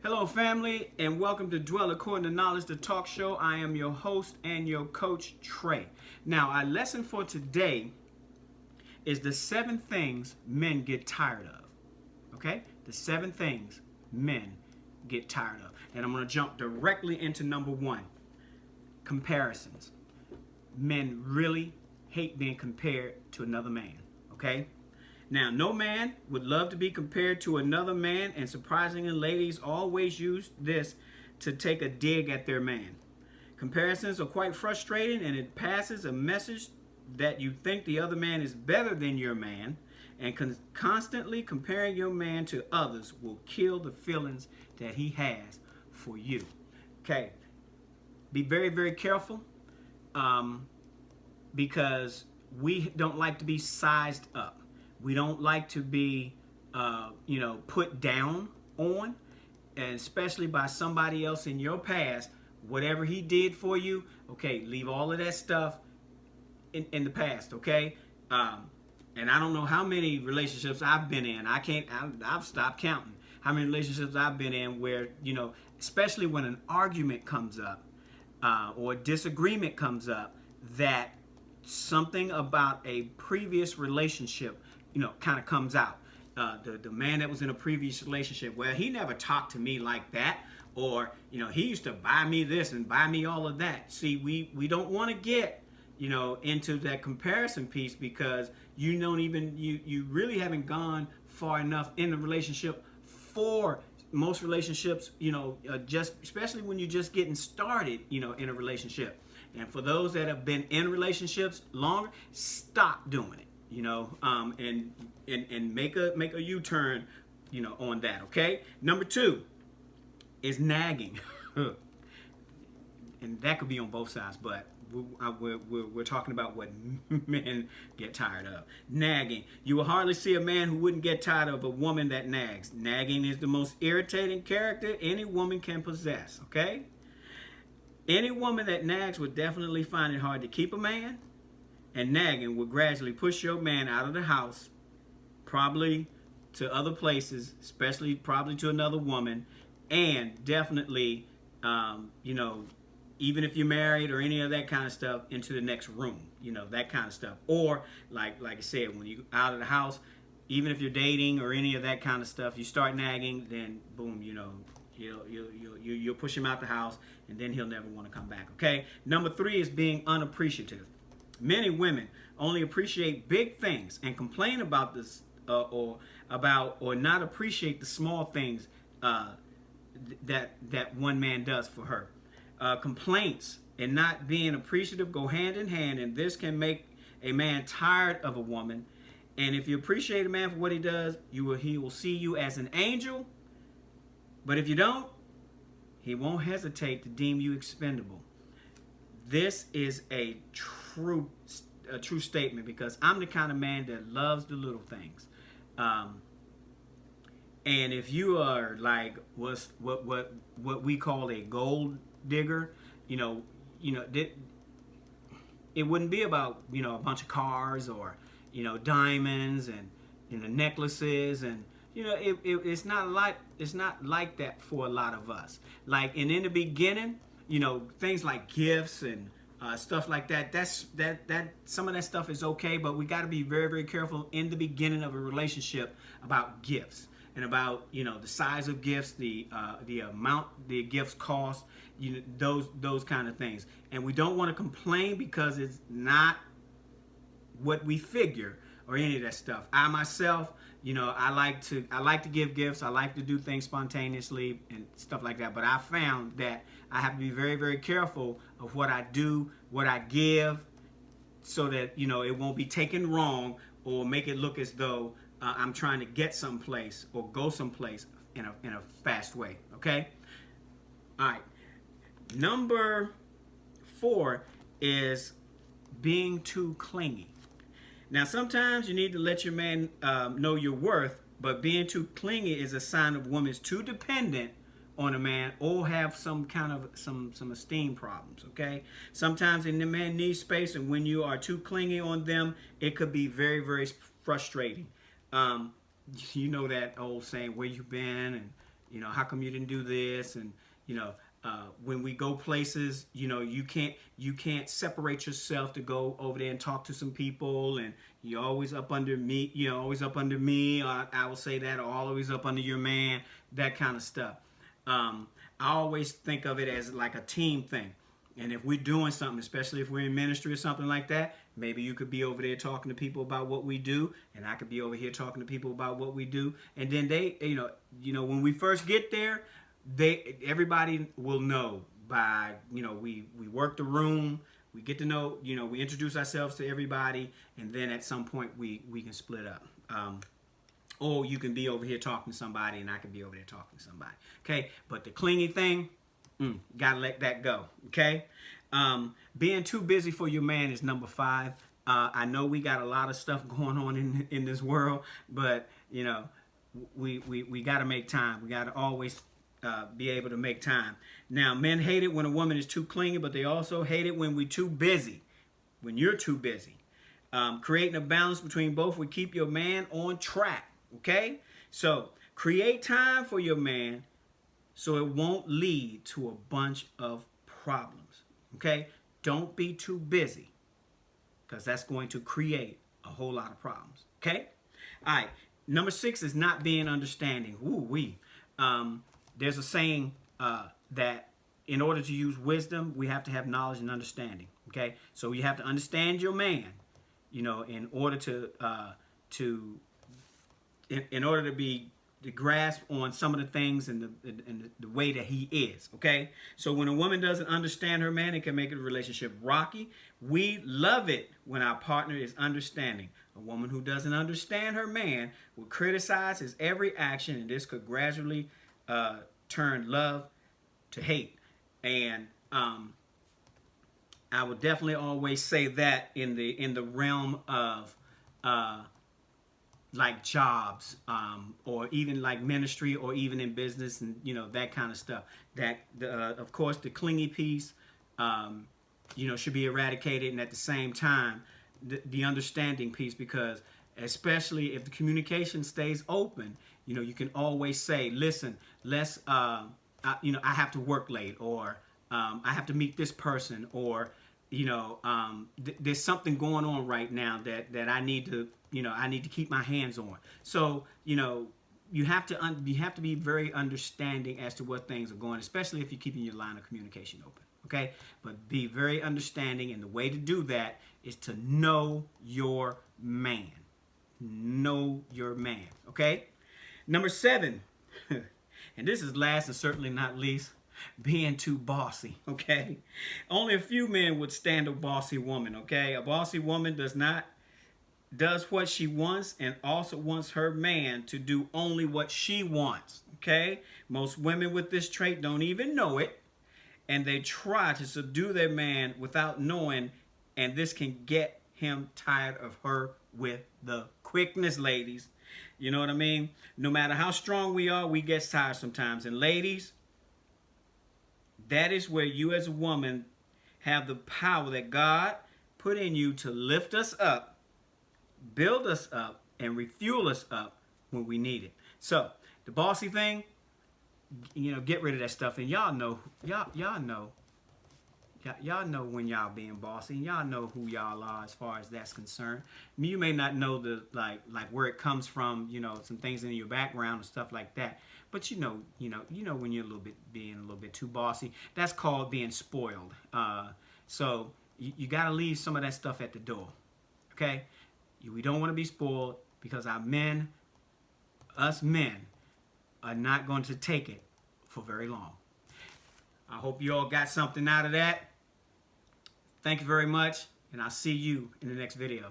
Hello, family, and welcome to Dwell According to Knowledge, the talk show. I am your host and your coach, Trey. Now, our lesson for today is the 7 things men get tired of. Okay? The 7 things men get tired of. And I'm going to jump directly into number 1, comparisons. Men really hate being compared to another man. Okay? Now, no man would love to be compared to another man, and surprisingly, ladies always use this to take a dig at their man. Comparisons are quite frustrating, and it passes a message that you think the other man is better than your man, and constantly comparing your man to others will kill the feelings that he has for you. Okay, be very, very careful because we don't like to be sized up. We don't like to be, put down on, and especially by somebody else in your past. Whatever he did for you, okay, leave all of that stuff in the past, okay? And I don't know how many relationships I've been in. I've stopped counting how many relationships I've been in where, especially when an argument comes up or a disagreement comes up, that something about a previous relationship kind of comes out. The man that was in a previous relationship, well, he never talked to me like that, or he used to buy me this and buy me all of that. See, we don't want to get into that comparison piece, because you really haven't gone far enough in the relationship. For most relationships, just especially when you're just getting started, in a relationship. And for those that have been in relationships longer, stop doing it. And make a U-turn, on that. Okay. Number 2 is nagging, and that could be on both sides, but we're talking about what men get tired of. Nagging. You will hardly see a man who wouldn't get tired of a woman that nags. Nagging is the most irritating character any woman can possess. Okay. Any woman that nags would definitely find it hard to keep a man. And nagging will gradually push your man out of the house, probably to other places, especially probably to another woman, and definitely, even if you're married or any of that kind of stuff, into the next room, that kind of stuff. Or like I said, when you out of the house, even if you're dating or any of that kind of stuff, you start nagging, then boom, you'll push him out the house, and then he'll never want to come back. Okay. Number 3 is being unappreciative. Many women only appreciate big things and complain about this or not appreciate the small things that one man does for her. Complaints and not being appreciative go hand in hand, and this can make a man tired of a woman. And if you appreciate a man for what he does, he will see you as an angel. But if you don't, he won't hesitate to deem you expendable. This is a true statement, because I'm the kind of man that loves the little things. And if you are like what we call a gold digger, it wouldn't be about a bunch of cars or diamonds and necklaces, and it's not like that for a lot of us. Like, and in the beginning, things like gifts and stuff like that, that some of that stuff is okay, but we got to be very, very careful in the beginning of a relationship about gifts and about the size of gifts, the amount the gifts cost, those kind of things. And we don't want to complain because it's not what we figure or any of that stuff. I myself, I like to give gifts. I like to do things spontaneously and stuff like that. But I found that I have to be very, very careful of what I do, what I give, so that it won't be taken wrong or make it look as though I'm trying to get someplace or go someplace in a fast way. Okay. All right. Number 4 is being too clingy. Now, sometimes you need to let your man know your worth, but being too clingy is a sign of woman's too dependent on a man or have some kind of some esteem problems. Okay. Sometimes the man needs space, and when you are too clingy on them, it could be very, very frustrating. That old saying, "Where you been?" and you know, how come you didn't do this? And, you know, when we go places, you know, you can't separate yourself to go over there and talk to some people, and you're always up under me, you know, always up under me, or I will say that, or always up under your man, that kind of stuff. I always think of it as like a team thing. And if we're doing something, especially if we're in ministry or something like that, maybe you could be over there talking to people about what we do, and I could be over here talking to people about what we do. And then they, you know, when we first get there, everybody will know by, you know, we work the room, we get to know, you know, we introduce ourselves to everybody, and then at some point we can split up. Or you can be over here talking to somebody, and I can be over there talking to somebody. Okay, but the clingy thing, gotta let that go. Okay, being too busy for your man is number 5. I know we got a lot of stuff going on in this world, but you know, we got to make time. We got to always be able to make time. Now, men hate it when a woman is too clingy, but they also hate it when we're too busy. When you're too busy, creating a balance between both will keep your man on track. Okay, so create time for your man, so it won't lead to a bunch of problems. Okay, don't be too busy, because that's going to create a whole lot of problems. Okay, all right. Number 6 is not being understanding. There's a saying that in order to use wisdom, we have to have knowledge and understanding. Okay, so you have to understand your man, you know, in order to grasp on some of the things and the way that he is. Okay, so when a woman doesn't understand her man, it can make a relationship rocky. We love it when our partner is understanding. A woman who doesn't understand her man will criticize his every action, and this could gradually turn love to hate. And I would definitely always say that in the realm of like jobs, or even like ministry, or even in business, and you know, that kind of stuff. That of course the clingy piece, you know, should be eradicated, and at the same time the understanding piece, because especially if the communication stays open, you know, you can always say, listen, let's you know, I have to work late, or I have to meet this person, or you know, there's something going on right now that I need to, you know, I need to keep my hands on. So, you know, you have to be very understanding as to what things are going, especially if you're keeping your line of communication open. Okay, but be very understanding, and the way to do that is to know your man. Know your man. Okay. Number 7, and this is last and certainly not least, being too bossy. Okay, only a few men would stand a bossy woman. Okay, a bossy woman does what she wants, and also wants her man to do only what she wants. Okay, most women with this trait don't even know it, and they try to subdue their man without knowing, and this can get him tired of her with the quickness, ladies. You know what I mean? No matter how strong we are, we get tired sometimes. And ladies, that is where you as a woman have the power that God put in you to lift us up, build us up, and refuel us up when we need it. So the bossy thing, you know, get rid of that stuff. And y'all know when y'all being bossy, and y'all know who y'all are as far as that's concerned. I mean, you may not know the like where it comes from, you know, some things in your background and stuff like that. But you know when you're being a little bit too bossy. That's called being spoiled. So you got to leave some of that stuff at the door. Okay, we don't want to be spoiled, because us men, are not going to take it for very long. I hope you all got something out of that. Thank you very much, and I'll see you in the next video.